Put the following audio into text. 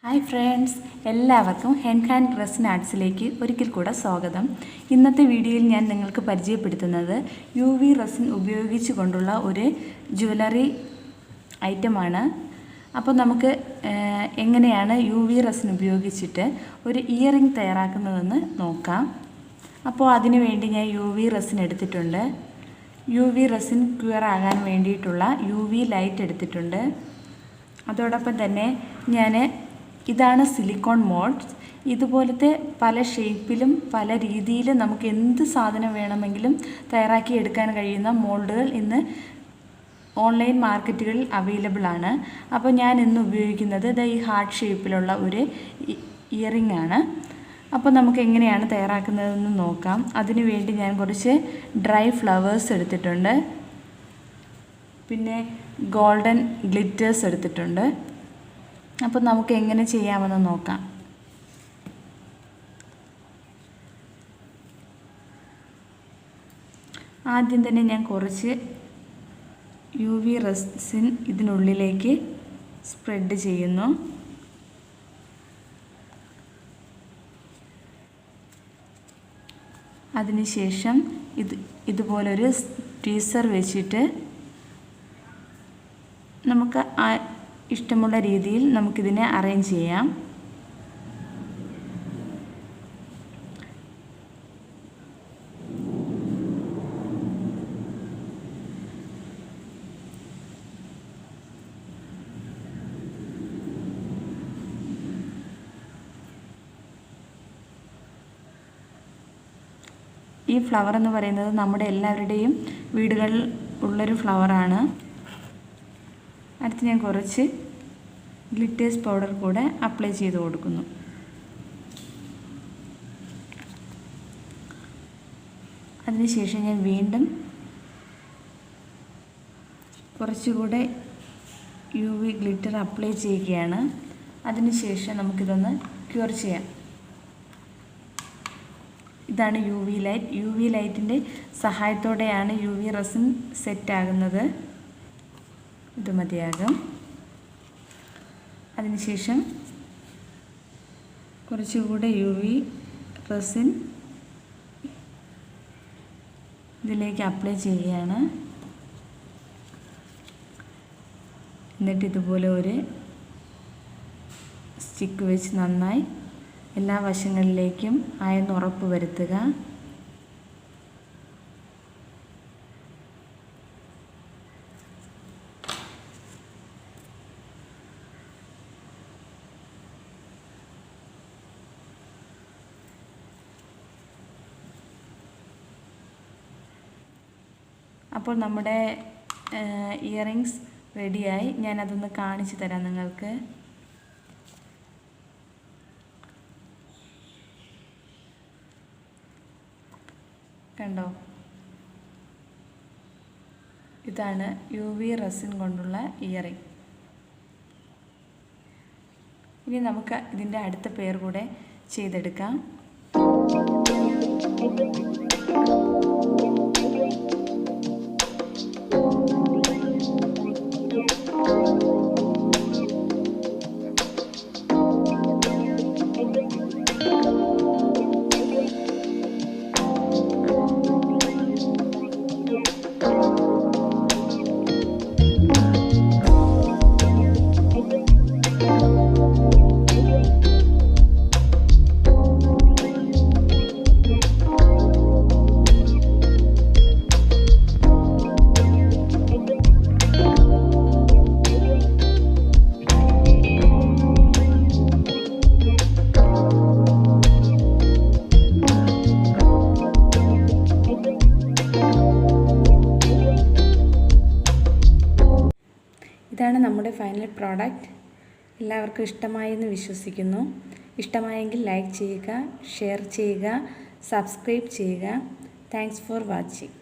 Hi friends, എല്ലാവർക്കും hand resin ആർട്സിലേക്ക് ഒരിക്കൽ കൂടെ സ്വാഗതം. ഇന്നത്തെ വീഡിയോയിൽ ഞാൻ നിങ്ങൾക്ക് പരിചയപ്പെടുത്തുന്നത് UV റെസിൻ ഉപയോഗിച്ചു കൊണ്ടുള്ള ഒരു ജ്വല്ലറി ഐറ്റമാണ്. അപ്പോൾ നമുക്ക് എങ്ങനെയാണ് UV റെസിൻ ഉപയോഗിച്ചിട്ട് ഒരു ഇയറിംഗ് തയ്യാറാക്കുന്നതെന്ന് നോക്കാം. അപ്പോൾ അതിനു വേണ്ടി ഞാൻ UV റെസിൻ എടുത്തിട്ടുണ്ട്. UV റെസിൻ ക്യൂർ ആകാൻ വേണ്ടിയിട്ടുള്ള UV ലൈറ്റ് എടുത്തിട്ടുണ്ട്. അതോടൊപ്പം തന്നെ ഇതാണ് സിലിക്കോൺ മോൾഡ്സ്. ഇതുപോലത്തെ പല ഷേപ്പിലും പല രീതിയിലും നമുക്ക് എന്ത് സാധനം വേണമെങ്കിലും തയ്യാറാക്കി എടുക്കാൻ കഴിയുന്ന മോൾഡുകൾ ഇന്ന് ഓൺലൈൻ മാർക്കറ്റുകളിൽ അവൈലബിൾ ആണ്. അപ്പോൾ ഞാൻ ഇന്ന് ഉപയോഗിക്കുന്നത് ഈ ഹാർട്ട് ഷേപ്പിലുള്ള ഒരു ഇയറിംഗ് ആണ്. അപ്പോൾ നമുക്ക് എങ്ങനെയാണ് തയ്യാറാക്കുന്നതെന്ന് നോക്കാം. അതിനുവേണ്ടി ഞാൻ കുറച്ച് ഡ്രൈ ഫ്ലവേഴ്സ് എടുത്തിട്ടുണ്ട്. പിന്നെ ഗോൾഡൻ ഗ്ലിറ്റേഴ്സ് എടുത്തിട്ടുണ്ട്. അപ്പോൾ നമുക്ക് എങ്ങനെ ചെയ്യാമെന്ന് നോക്കാം. ആദ്യം തന്നെ ഞാൻ കുറച്ച് UV റെസിൻ ഇതിനുള്ളിലേക്ക് സ്പ്രെഡ് ചെയ്യുന്നു. അതിനുശേഷം ഇതുപോലൊരു ടീസർ വെച്ചിട്ട് നമുക്ക് ഇഷ്ടമുള്ള രീതിയിൽ നമുക്കിതിനെ അറേഞ്ച് ചെയ്യാം. ഈ ഫ്ലവർ എന്ന് പറയുന്നത് നമ്മുടെ എല്ലാവരുടെയും വീടുകളിൽ ഉള്ളൊരു ഫ്ലവറാണ്. അടുത്ത് ഞാൻ കുറച്ച് ഗ്ലിറ്റേഴ്സ് പൗഡർ കൂടെ അപ്ലൈ ചെയ്ത് കൊടുക്കുന്നു. അതിനുശേഷം ഞാൻ വീണ്ടും കുറച്ചുകൂടെ UV ഗ്ലിറ്റർ അപ്ലൈ ചെയ്യുകയാണ്. അതിനുശേഷം നമുക്കിതൊന്ന് ക്യൂർ ചെയ്യാം. ഇതാണ് UV ലൈറ്റ്. UV ലൈറ്റിൻ്റെ സഹായത്തോടെയാണ് UV റെസിൻ സെറ്റ് ആകുന്നത്. ഇത് മതിയാകും. അതിനുശേഷം കുറച്ചുകൂടെ UV റെസിൻ ഇതിലേക്ക് അപ്ലൈ ചെയ്യുകയാണ്. എന്നിട്ട് ഇതുപോലെ ഒരു സ്റ്റിക്ക് വെച്ച് നന്നായി എല്ലാ വശങ്ങളിലേക്കും ആയെന്ന് ഉറപ്പ് വരുത്തുക. അപ്പോൾ നമ്മുടെ ഇയറിങ്സ് റെഡിയായി. ഞാനതൊന്ന് കാണിച്ചു തരാം നിങ്ങൾക്ക്. കണ്ടോ, ഇതാണ് UV റെസിൻ കൊണ്ടുള്ള ഇയറിംഗ്. ഇനി നമുക്ക് ഇതിൻ്റെ അടുത്ത പെയർ കൂടെ ചെയ്തെടുക്കാം. ഇതാണ് നമ്മുടെ ഫൈനൽ പ്രോഡക്റ്റ്. എല്ലാവർക്കും ഇഷ്ടമായി എന്ന് വിശ്വസിക്കുന്നു. ഇഷ്ടമായെങ്കിൽ ലൈക്ക് ചെയ്യുക, ഷെയർ ചെയ്യുക, സബ്സ്ക്രൈബ് ചെയ്യുക. Thanks for watching.